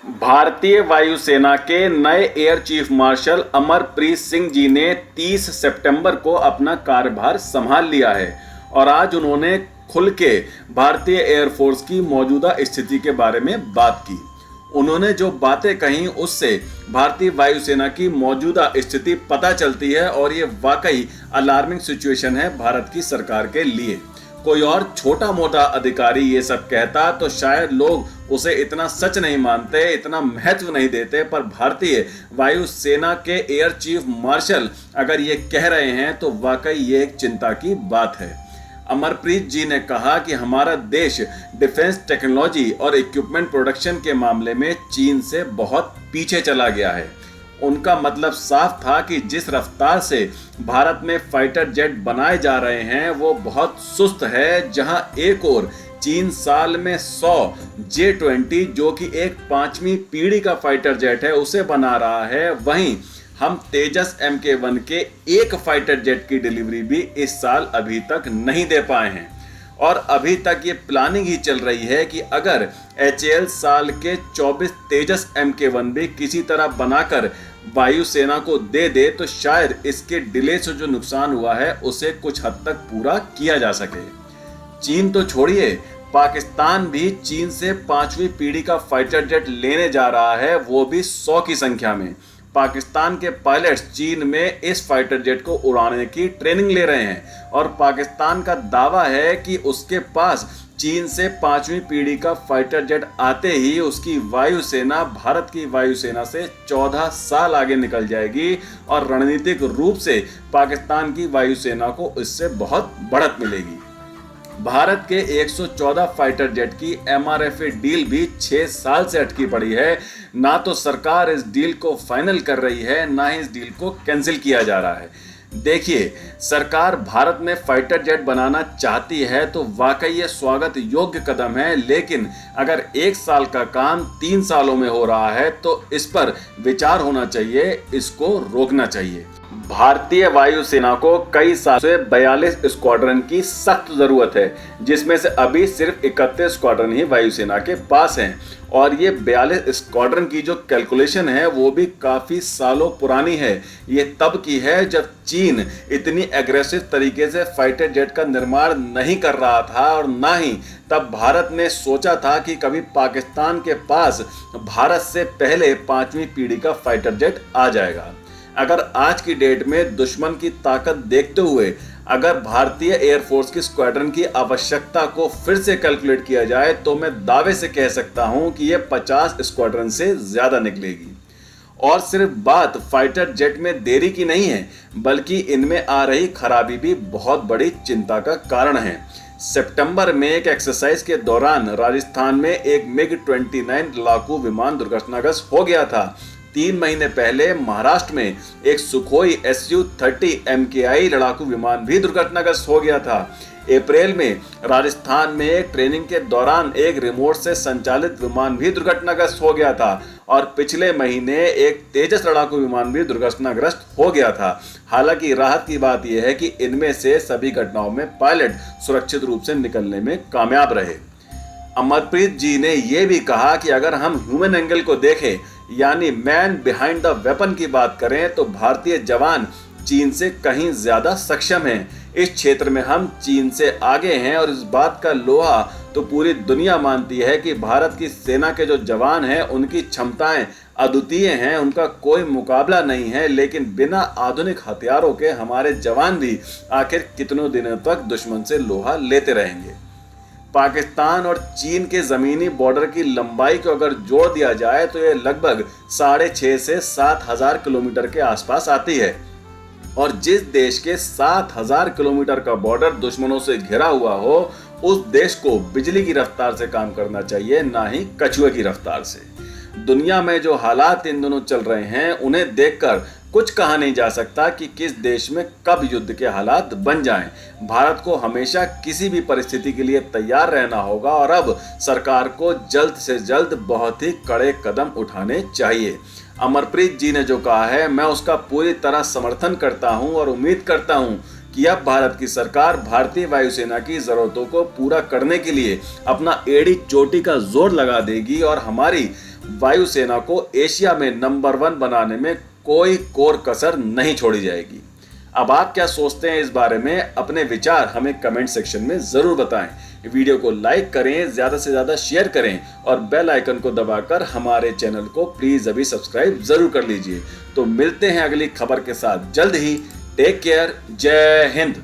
भारतीय वायुसेना के नए air chief marshal Amarpreet Singh ji ने 30 सितंबर को अपना कार्यभार संभाल लिया है और आज उन्होंने खुल के भारतीय एयरफोर्स की मौजूदा स्थिति के बारे में बात की। उन्होंने जो बातें कही उससे भारतीय वायुसेना की मौजूदा स्थिति पता चलती है और ये वाकई अलार्मिंग सिचुएशन है भारत की सरकार के लिए। कोई और छोटा मोटा अधिकारी ये सब कहता तो शायद लोग उसे इतना सच नहीं मानते, इतना महत्व नहीं देते, पर भारतीय वायुसेना के एयर चीफ मार्शल अगर ये कह रहे हैं तो वाकई ये एक चिंता की बात है। अमरप्रीत जी ने कहा कि हमारा देश डिफेंस टेक्नोलॉजी और इक्विपमेंट प्रोडक्शन के मामले में चीन से बहुत पीछे चला गया है। उनका मतलब साफ था कि जिस रफ्तार से भारत में फाइटर जेट बनाए जा रहे हैं वो बहुत सुस्त है। जहां एक और चीन साल में 100 J-20 जो कि एक 5वीं पीढ़ी का फाइटर जेट है उसे बना रहा है, वहीं हम तेजस MK1 के एक फाइटर जेट की डिलीवरी भी इस साल अभी तक नहीं दे पाए हैं। और अभी तक ये प्लानिंग ही चल रही है कि अगर HAL साल के 24 तेजस MK1 भी किसी तरह बनाकर वायुसेना को दे दे तो शायद इसके डिले से जो नुकसान हुआ है उसे कुछ हद तक पूरा किया जा सके। चीन तो छोड़िए, पाकिस्तान भी चीन से 5वीं पीढ़ी का फाइटर जेट लेने जा रहा है, वो भी 100 की संख्या में। पाकिस्तान के पायलट्स चीन में इस फाइटर जेट को उड़ाने की ट्रेनिंग ले रहे हैं और पाकिस्तान का दावा है कि उसके पास चीन से 5वीं पीढ़ी का फाइटर जेट आते ही उसकी वायुसेना भारत की वायुसेना से 14 साल आगे निकल जाएगी और रणनीतिक रूप से पाकिस्तान की वायुसेना को इससे बहुत बढ़त मिलेगी। भारत के 114 फाइटर जेट की MRFA डील भी 6 साल से अटकी पड़ी है। ना तो सरकार इस डील को फाइनल कर रही है, ना ही इस डील को कैंसिल किया जा रहा है। देखिए, सरकार भारत में फाइटर जेट बनाना चाहती है तो वाकई ये स्वागत योग्य कदम है, लेकिन अगर 1 साल का काम 3 सालों में हो रहा है तो इस पर विचार होना चाहिए, इसको रोकना चाहिए। भारतीय वायुसेना को कई साल से 42 स्क्वाड्रन की सख्त जरूरत है, जिसमें से अभी सिर्फ 31 स्क्वाड्रन ही वायुसेना के पास हैं और ये 42 स्क्वाड्रन की जो कैलकुलेशन है वो भी काफी सालों पुरानी है। ये तब की है जब चीन इतनी एग्रेसिव तरीके से फाइटर जेट का निर्माण नहीं कर रहा था और ना ही तब भारत ने सोचा था कि कभी पाकिस्तान के पास भारत से पहले 5वीं पीढ़ी का फाइटर जेट आ जाएगा। अगर आज की डेट में दुश्मन की ताकत देखते हुए अगर भारतीय एयरफोर्स की स्क्वाड्रन की आवश्यकता को फिर से कैलकुलेट किया जाए तो मैं दावे से कह सकता हूं कि यह 50 स्क्वाड्रन से ज्यादा निकलेगी। और सिर्फ बात फाइटर जेट में देरी की नहीं है, बल्कि इनमें आ रही खराबी भी बहुत बड़ी चिंता का कारण है। सितंबर में एक एक्सरसाइज के दौरान राजस्थान में एक MiG-29 लड़ाकू विमान दुर्घटनाग्रस्त हो गया था। 3 महीने पहले महाराष्ट्र में एक सुखोई Su-30 MKI लड़ाकू विमान भी दुर्घटनाग्रस्त हो गया था। अप्रैल में राजस्थान में एक ट्रेनिंग के दौरान एक रिमोट से संचालित विमान भी दुर्घटनाग्रस्त हो गया था और पिछले महीने एक तेजस लड़ाकू विमान भी दुर्घटनाग्रस्त हो गया था। हालांकि राहत की बात यह है कि इनमें से सभी घटनाओं में पायलट सुरक्षित रूप से निकलने में कामयाब रहे। अमरप्रीत जी ने यह भी कहा कि अगर हम ह्यूमन एंगल को देखें, यानी मैन बिहाइंड द वेपन की बात करें, तो भारतीय जवान चीन से कहीं ज्यादा सक्षम हैं। इस क्षेत्र में हम चीन से आगे हैं और इस बात का लोहा तो पूरी दुनिया मानती है कि भारत की सेना के जो जवान हैं उनकी क्षमताएं अद्वितीय हैं, उनका कोई मुकाबला नहीं है। लेकिन बिना आधुनिक हथियारों के हमारे जवान भी आखिर कितनों दिनों तक दुश्मन से लोहा लेते रहेंगे। पाकिस्तान और चीन के जमीनी बॉर्डर की लंबाई को अगर जोड़ दिया जाए तो यह लगभग 6.5 से 7,000 किलोमीटर के आसपास आती है। और जिस देश के 7,000 किलोमीटर का बॉर्डर दुश्मनों से घिरा हुआ हो, उस देश को बिजली की रफ्तार से काम करना चाहिए, ना ही कछुए की रफ्तार से। दुनिया में जो हालात इन दोनों चल रहे हैं उन्हें देखकर कुछ कहा नहीं जा सकता कि किस देश में कब युद्ध के हालात बन जाएं। भारत को हमेशा किसी भी परिस्थिति के लिए तैयार रहना होगा और अब सरकार को जल्द से जल्द बहुत ही कड़े कदम उठाने चाहिए। अमरप्रीत जी ने जो कहा है मैं उसका पूरी तरह समर्थन करता हूं और उम्मीद करता हूं कि अब भारत की सरकार भारतीय वायुसेना की जरूरतों को पूरा करने के लिए अपना एड़ी चोटी का जोर लगा देगी और हमारी वायुसेना को एशिया में नंबर 1 बनाने में कोई कोर कसर नहीं छोड़ी जाएगी। अब आप क्या सोचते हैं इस बारे में? अपने विचार हमें कमेंट सेक्शन में जरूर बताएं। वीडियो को लाइक करें, ज्यादा से ज्यादा शेयर करें और बेल आइकन को दबाकर हमारे चैनल को प्लीज अभी सब्सक्राइब जरूर कर लीजिए। तो मिलते हैं अगली खबर के साथ जल्द ही। Take care. जय हिंद।